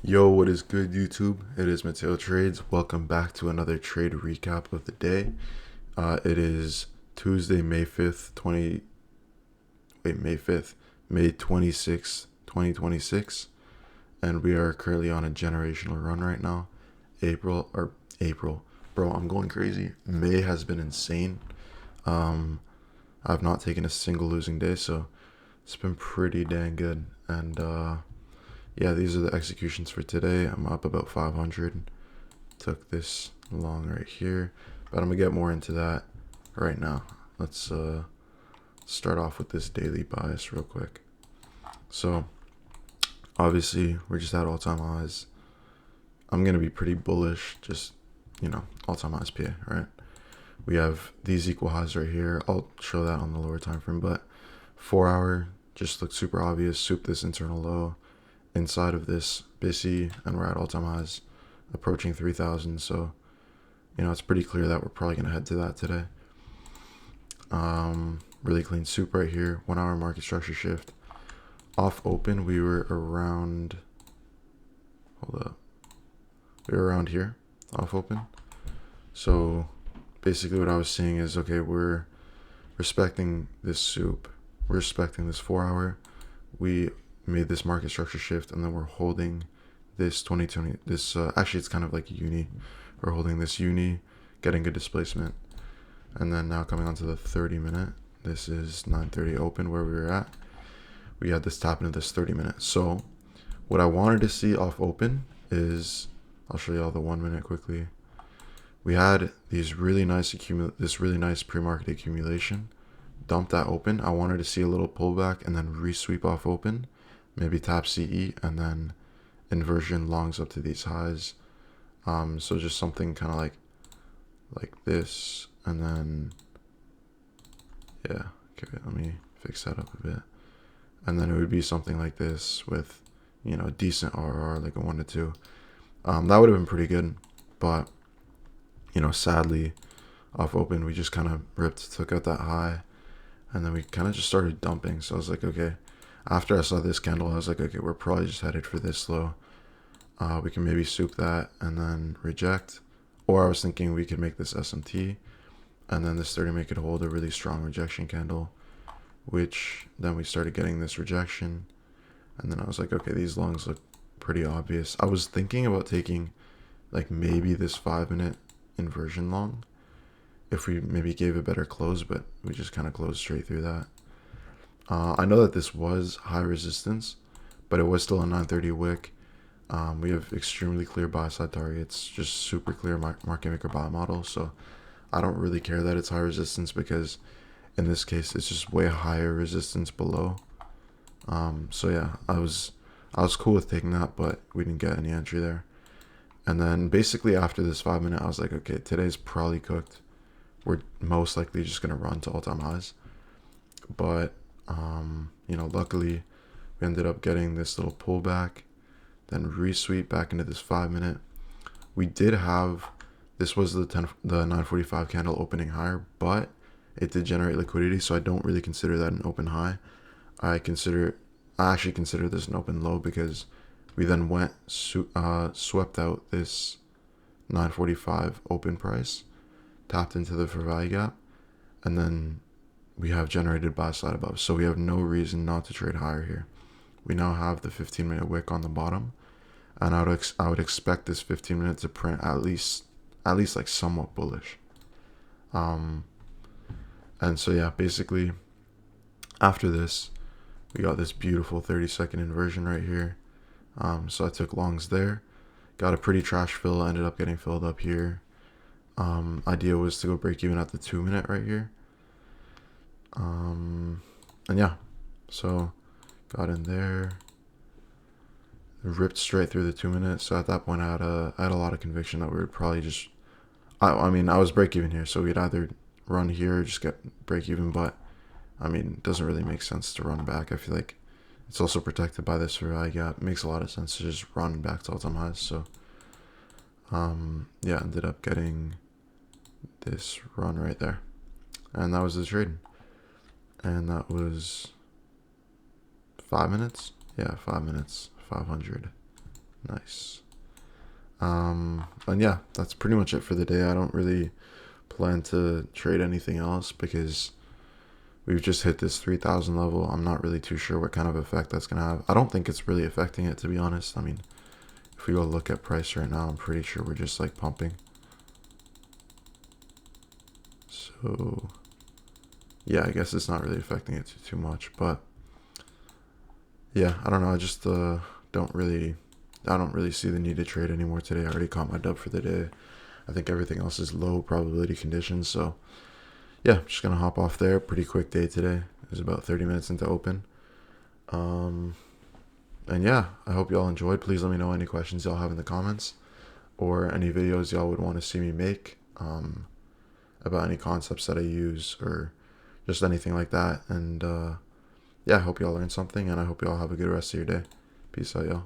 Yo, what is good, YouTube? It is Mateo Trades. Welcome back to another trade recap of the day. It is Tuesday, May 5th, May 5th, May 26th, 2026, and we are currently on a generational run right now. April, bro, I'm going crazy. May has been insane. I've not taken a single losing day, so it's been pretty dang good. And yeah, these are the executions for today. I'm up about 500. Took this long right here, but I'm gonna get more into that right now. Let's start off with this daily bias real quick. So obviously we're just at all-time highs. I'm gonna be pretty bullish, just all-time highs PA, right? We have these equal highs right here. I'll show that on the lower time frame, but 4 hour just looks super obvious. Soup this internal low inside of this BISI, and we're at all-time highs approaching 3,000. So it's pretty clear that we're probably going to head to that today. Really clean soup right here. 1 hour market structure shift. Off open, we were around, hold up, we were around here, off open. So basically what I was seeing is, okay, we're respecting this soup. We're respecting this 4 hour. We made this market structure shift, and then we're holding this 2020, actually it's kind of like a uni. We're holding this uni, getting good displacement. And then now coming onto the 30-minute, this is 9:30 open where we were at. We had this tap into this 30-minute. So what I wanted to see off open is, I'll show you all the 1 minute quickly. We had this really nice pre-market accumulation. Dumped that open. I wanted to see a little pullback and then resweep off open, maybe tap CE, and then inversion longs up to these highs. So just something kind of like this, and then yeah, okay, let me fix that up a bit. And then it would be something like this with decent RR, like a 1 to 2. That would have been pretty good, but sadly off open we just kind of took out that high, and then we kind of just started dumping. So I was like, okay, after I saw this candle, I was like, okay, we're probably just headed for this low. We can maybe soup that and then reject, or I was thinking we could make this SMT, and then this 30 make it hold a really strong rejection candle, which then we started getting this rejection. And then I was like, okay, these longs look pretty obvious. I was thinking about taking like maybe this 5-minute inversion long if we maybe gave a better close, but we just kind of closed straight through that. I know that this was high resistance, but it was still a 930 wick. We have extremely clear buy side targets, just super clear market maker buy model. So I don't really care that it's high resistance, because in this case it's just way higher resistance below. So yeah, I was cool with taking that, but we didn't get any entry there. And then basically after this 5-minute, I was like, okay, today's probably cooked. We're most likely just gonna run to all-time highs. But luckily we ended up getting this little pullback, then resweep back into this 5-minute. We did have, this was the 945 candle opening higher, but it did generate liquidity, so I don't really consider that an open high. I actually consider this an open low, because we then went swept out this 945 open price, tapped into the fair value gap, and then we have generated buy side above. So we have no reason not to trade higher here. We now have the 15-minute wick on the bottom, and I would expect this 15-minute to print at least like somewhat bullish. And so yeah, basically after this we got this beautiful 30-second inversion right here. So I took longs there, got a pretty trash fill, ended up getting filled up here. Idea was to go break even at the 2-minute right here. And yeah, so got in there, ripped straight through the 2-minute. So at that point I had a lot of conviction that we would probably just, I mean, I was break even here, so we'd either run here or just get break even. But I mean, it doesn't really make sense to run back. I feel like it's also protected by this fair value gap. It makes a lot of sense to just run back to all-time highs. So yeah, ended up getting this run right there, and that was the trade. And that was 5 minutes. Yeah, 5 minutes, 500. Nice. And yeah, that's pretty much it for the day. I don't really plan to trade anything else because we've just hit this 3,000 level. I'm not really too sure what kind of effect that's going to have. I don't think it's really affecting it, to be honest. I mean, if we go look at price right now, I'm pretty sure we're just like pumping. So yeah, I guess it's not really affecting it too much, but yeah, I don't know. I just don't really see the need to trade anymore today. I already caught my dub for the day. I think everything else is low probability conditions. So yeah, just gonna hop off there. Pretty quick day today. It was about 30 minutes into open. And yeah, I hope y'all enjoyed. Please let me know any questions y'all have in the comments or any videos y'all would want to see me make about any concepts that I use or just anything like that. And yeah, I hope y'all learned something and I hope y'all have a good rest of your day. Peace out, y'all.